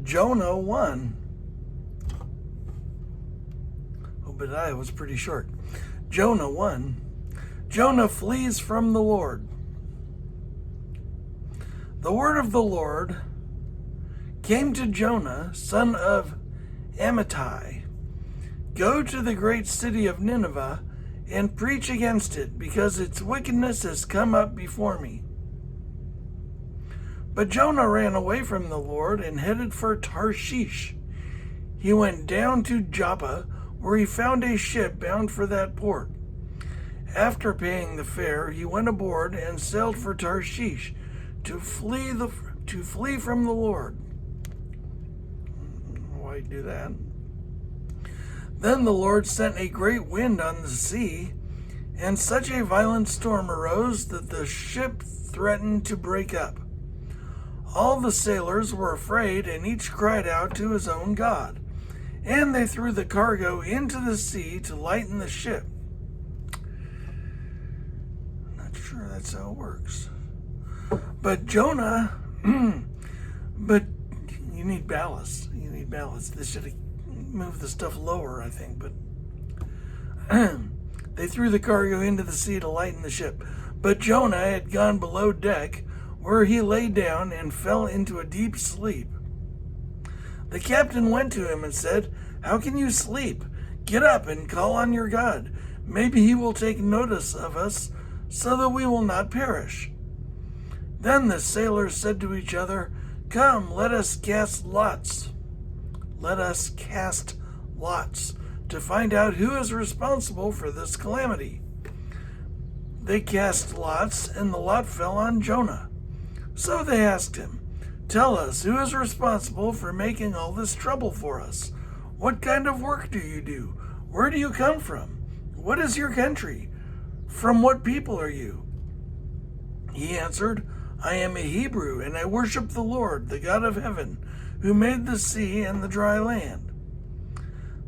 Jonah 1. Obadiah was pretty short. Jonah 1. Jonah flees from the Lord. The word of the Lord came to Jonah, son of Amittai. Go to the great city of Nineveh and preach against it, because its wickedness has come up before me. But Jonah ran away from the Lord and headed for Tarshish. He went down to Joppa, where he found a ship bound for that port. After paying the fare, he went aboard and sailed for Tarshish to flee from the Lord. Why do that? Then the Lord sent a great wind on the sea, and such a violent storm arose that the ship threatened to break up. All the sailors were afraid, and each cried out to his own god, and they threw the cargo into the sea to lighten the ship. Not sure that's how it works. But Jonah, but you need ballast. This should have moved the stuff lower, I think, but they threw the cargo into the sea to lighten the ship. But Jonah had gone below deck, where he lay down and fell into a deep sleep. The captain went to him and said, "How can you sleep? Get up and call on your God. Maybe he will take notice of us, so that we will not perish." Then the sailors said to each other, "Come, let us cast lots. Let us cast lots to find out who is responsible for this calamity." They cast lots, and the lot fell on Jonah. So they asked him, "Tell us, who is responsible for making all this trouble for us? What kind of work do you do? Where do you come from? What is your country? From what people are you?" He answered, "I am a Hebrew, and I worship the Lord, the God of heaven, who made the sea and the dry land."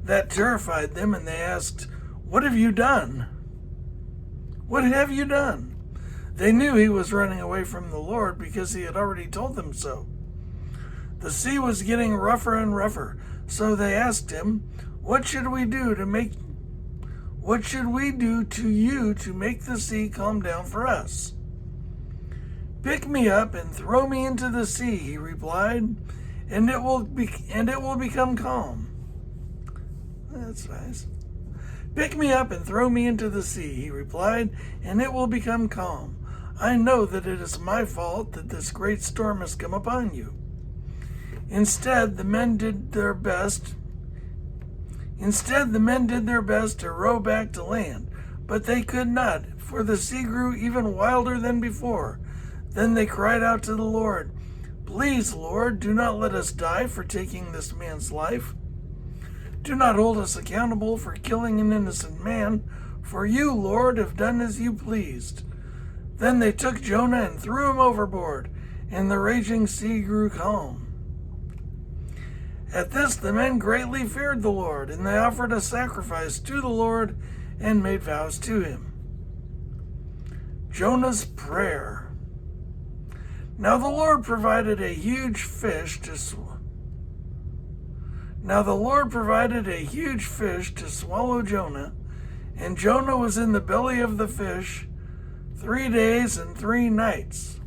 That terrified them, and they asked, "What have you done? What have you done?" They knew he was running away from the Lord, because he had already told them so. The sea was getting rougher and rougher, so they asked him, What should we do to you to make the sea calm down for us?" "Pick me up and throw me into the sea," he replied, and it will become calm. That's nice. "Pick me up and throw me into the sea," he replied, "and it will become calm. I know that it is my fault that this great storm has come upon you." Instead, the men did their best to row back to land, but they could not, for the sea grew even wilder than before. Then they cried out to the Lord, "Please, Lord, do not let us die for taking this man's life. Do not hold us accountable for killing an innocent man, for you, Lord, have done as you pleased." Then they took Jonah and threw him overboard, and the raging sea grew calm. At this the men greatly feared the Lord, and they offered a sacrifice to the Lord and made vows to him. Jonah's prayer. Now the Lord provided a huge fish to swallow Jonah, and Jonah was in the belly of the fish 3 days and 3 nights.